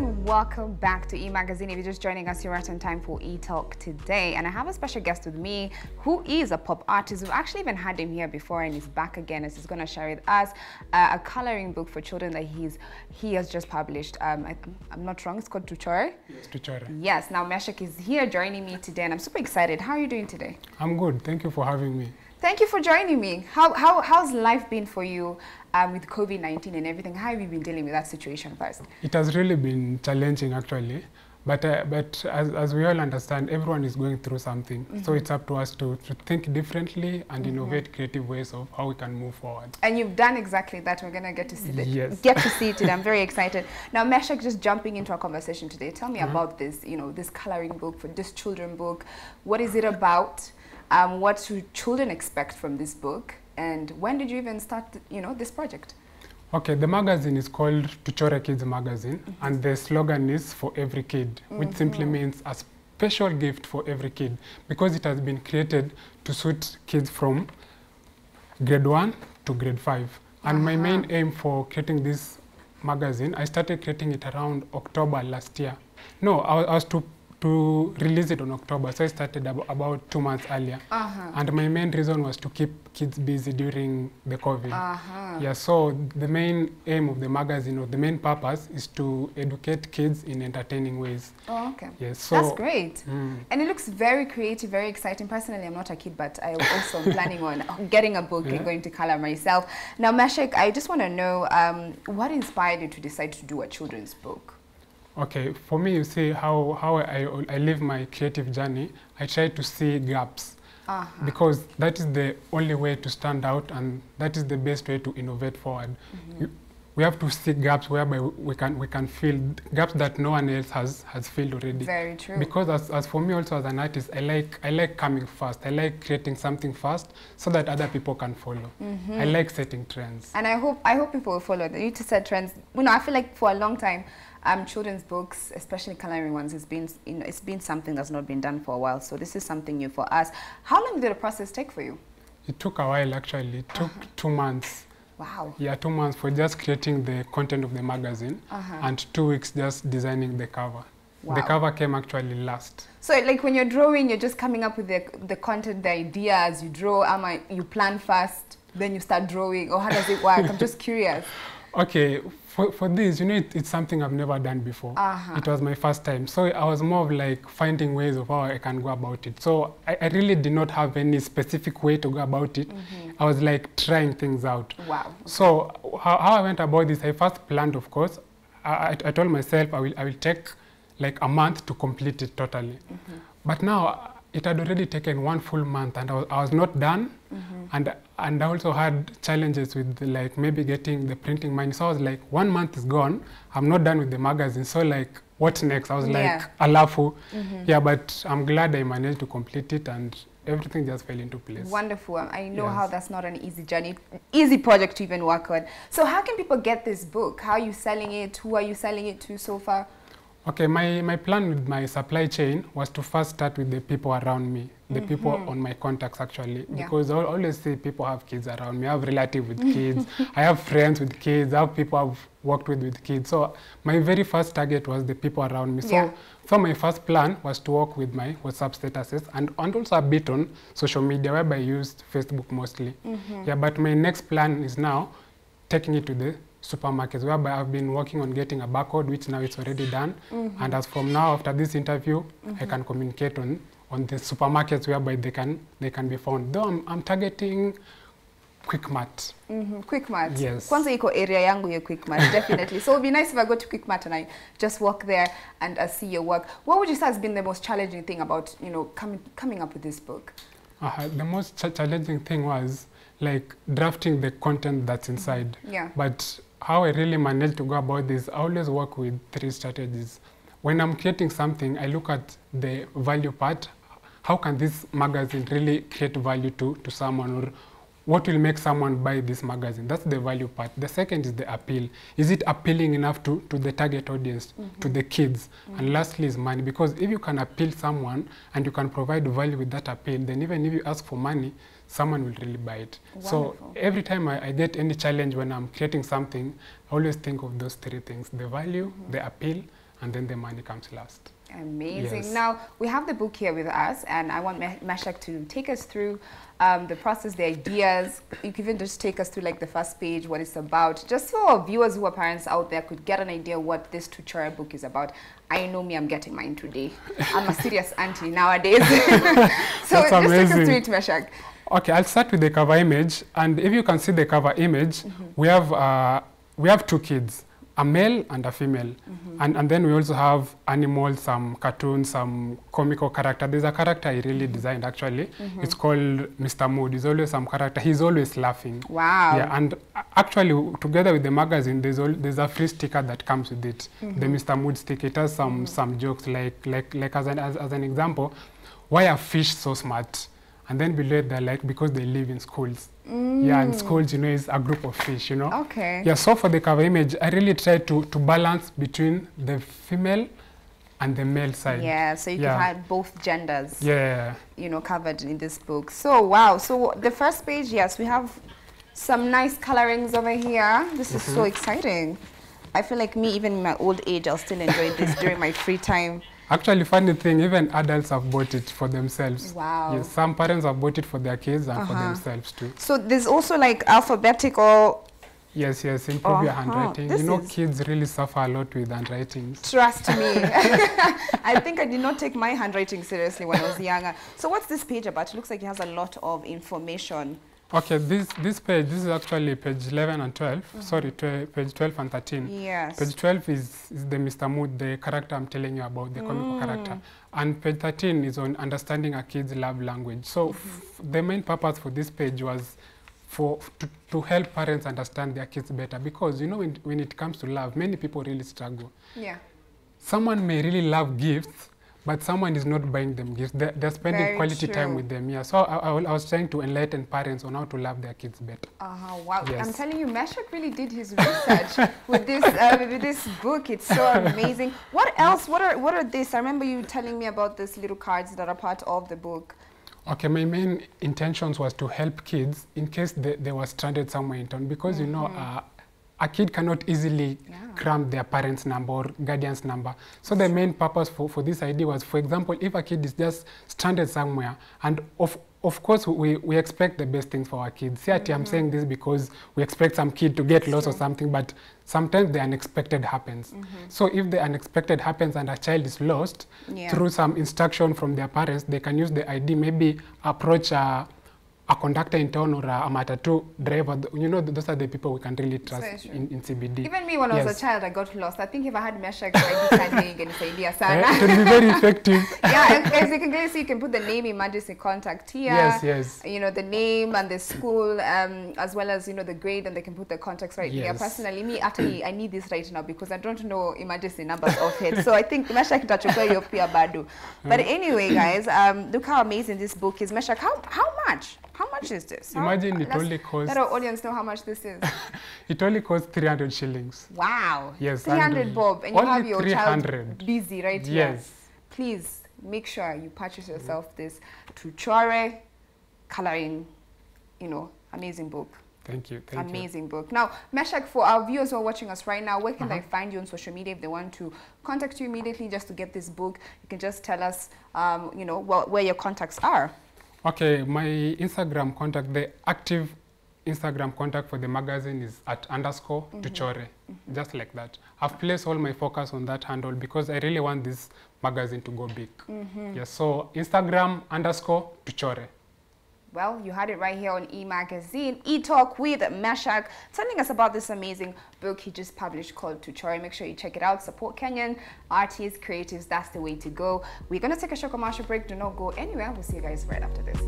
everyone, welcome back to E-Magazine. If you're just joining us, you're right on time for E-Talk today. And I have a special guest with me who is a pop artist. We've actually even had him here before and he's back again as he's going to share with us a coloring book for children that he has just published. I'm not wrong, it's called Tuchore? Yes, Tuchore. Yes, now Meshack is here joining me today and I'm super excited. How are you doing today? I'm good, thank you for having me. Thank you for joining me. How's life been for you with COVID-19 and everything? How have you been dealing with that situation first? It has really been challenging actually, but as we all understand, everyone is going through something. So it's up to us to think differently and innovate creative ways of how we can move forward. And you've done exactly that. We're going to get to see that. Yes. Get to see it today. I'm very excited. Now, Meshack, just jumping into our conversation today, tell me about this, this coloring book, for this children book. What is it about? What should children expect from this book? And when did you even start, this project? Okay, the magazine is called Tuchore Kids Magazine, and the slogan is for every kid, which simply means a special gift for every kid, because it has been created to suit kids from grade 1 to grade 5. And my main aim for creating this magazine, I started creating it around October last year. No, I was to release it on October, so I started about 2 months earlier. And my main reason was to keep kids busy during the COVID. Yeah, so the main aim of the magazine, or the main purpose, is to educate kids in entertaining ways. Oh, okay. Yes, so that's great. And it looks very creative, very exciting. Personally, I'm not a kid, but I also am planning on getting a book and going to color myself. Now, Meshack, I just want to know, what inspired you to decide to do a children's book? Okay, for me, you see how I live my creative journey, I try to see gaps. Because that is the only way to stand out, and that is the best way to innovate forward. We have to see gaps whereby we can fill gaps that no one else has filled already. Very true. Because as for me also as an artist, I like coming fast. I like creating something fast so that other people can follow. I like setting trends. And I hope people will follow. You just said trends. I feel like for a long time, children's books, especially coloring ones, it's been something that's not been done for a while. So this is something new for us. How long did the process take for you? It took a while actually. It took 2 months. Wow. Yeah, 2 months for just creating the content of the magazine and 2 weeks just designing the cover. Wow. The cover came actually last. So like when you're drawing, you're just coming up with the content, the ideas, you draw, you plan first, then you start drawing, or how does it work? I'm just curious. Okay, for this, it's something I've never done before. It was my first time. So I was more of like finding ways of how I can go about it. So I really did not have any specific way to go about it. I was like trying things out. Wow. Okay. So how I went about this, I first planned, of course. I told myself I will take like a month to complete it totally. But now it had already taken 1 full month and I was not done. And I also had challenges with like maybe getting the printing money. So I was like, 1 month is gone. I'm not done with the magazine. So like, what's next? I was like, alafu. Yeah, but I'm glad I managed to complete it and everything just fell into place. Wonderful. I know how that's not an easy journey, easy project to even work on. So how can people get this book? How are you selling it? Who are you selling it to so far? Okay, my plan with my supply chain was to first start with the people around me, the people on my contacts actually, because I always see people have kids around me. I have relatives with kids, I have friends with kids, I have people I've worked with kids. So my very first target was the people around me. So my first plan was to work with my WhatsApp statuses and also a bit on social media, whereby I used Facebook mostly. Yeah, but my next plan is now taking it to the supermarkets, whereby I've been working on getting a barcode, which now it's already done. And as from now, after this interview, I can communicate on the supermarkets whereby they can be found. Though I'm targeting Quickmart. Quickmart. Yes. Kwanza iko area yangu ya Quickmart, definitely. So it would be nice if I go to Quickmart and I just walk there and see your work. What would you say has been the most challenging thing about, coming up with this book? The most challenging thing was like drafting the content that's inside. But how I really managed to go about this, I always work with 3 strategies. When I'm creating something, I look at the value part. How can this magazine really create value to someone, or what will make someone buy this magazine? That's the value part. The second is the appeal. Is it appealing enough to the target audience, to the kids? And lastly is money, because if you can appeal someone and you can provide value with that appeal, then even if you ask for money, someone will really buy it. Wonderful. So every time I get any challenge when I'm creating something, I always think of those 3 things: the value, the appeal, and then the money comes last. Amazing. Yes. Now, we have the book here with us, and I want Meshack to take us through the process, the ideas. You can even just take us through like the first page, what it's about, just so our viewers who are parents out there could get an idea what this tutorial book is about. I know me, I'm getting mine today. I'm a serious auntie nowadays. So That's just take us amazing. through it, Meshack. Okay, I'll start with the cover image, and if you can see the cover image, we have two kids, a male and a female, and then we also have animals, some cartoons, some comical character. There's a character I really designed actually. It's called Mr. Mood. He's always some character. He's always laughing. Wow. Yeah, and actually together with the magazine, there's a free sticker that comes with it. The Mr. Mood sticker. It has some jokes like as an example, why are fish so smart? And then below it, they're like, because they live in schools. Yeah, and schools, you know, is a group of fish, you know. Okay. Yeah, so for the cover image, I really tried to balance between the female and the male side. Yeah, so you can have both genders, yeah, you know, covered in this book. So, wow. So the first page, yes, we have some nice colorings over here. This is so exciting. I feel like me, even in my old age, I'll still enjoy this during my free time. Actually, funny thing, even adults have bought it for themselves. Wow. Yes, some parents have bought it for their kids and for themselves too. So there's also like alphabetical. Yes, improve your handwriting. This you know, kids really suffer a lot with handwriting. Trust me. I think I did not take my handwriting seriously when I was younger. So what's this page about? It looks like it has a lot of information. Okay, this page, this is actually page 11 and 12. Sorry, page 12 and 13. Yes. Page 12 is the Mr. Mood, the character I'm telling you about, the comical character. And page 13 is on understanding a kid's love language. So the main purpose for this page was to help parents understand their kids better, because you know when it comes to love, many people really struggle. Yeah. Someone may really love gifts, but someone is not buying them gifts. They're spending Very quality true. time with them. Yeah. So I was trying to enlighten parents on how to love their kids better. Wow. Yes. I'm telling you, Meshack really did his research with this book. It's so amazing. What else? What are this? I remember you telling me about these little cards that are part of the book. Okay, my main intentions was to help kids in case they were stranded somewhere in town, because you know a kid cannot easily cram their parents' number or guardian's number. So the main purpose for this idea was, for example, if a kid is just stranded somewhere, and of course we expect the best things for our kids. See, I'm saying this because we expect some kid to get lost or something, but sometimes the unexpected happens. So if the unexpected happens and a child is lost, through some instruction from their parents, they can use the ID, maybe approach a conductor in town or a matatu driver. You know, those are the people we can really trust in CBD. Even me, when I was a child, I got lost. I think if I had Meshack, I'd be it would be very effective. Yeah, as you can see, you can put the name, emergency contact here. Yes. You know, the name and the school, as well as, you know, the grade, and they can put the contacts right here. Personally, me, actually, I need this right now because I don't know emergency numbers offhand. So I think Meshack Tachukwa Yopia Badu. But anyway, guys, look how amazing this book is. Meshack, how much? How much is this? Imagine it only costs... Let our audience know how much this is. It only costs 300 shillings. Wow. Yes. 300 bob. And you have your 300. child busy right here. Yes. Please make sure you purchase yourself this Tuchore coloring, you know, amazing book. Thank you. Amazing book. Now, Meshack, for our viewers who are watching us right now, where can they find you on social media if they want to contact you immediately just to get this book? You can just tell us, you know, where your contacts are. Okay, my Instagram contact, the active Instagram contact for the magazine is @_Tuchore, just like that. I've placed all my focus on that handle because I really want this magazine to go big. Yes, so Instagram _Tuchore. Well, you had it right here on E-Magazine, E-Talk with Meshack, telling us about this amazing book he just published called Tuchore. Make sure you check it out. Support Kenyan artists, creatives. That's the way to go. We're going to take a short commercial break. Do not go anywhere. We'll see you guys right after this.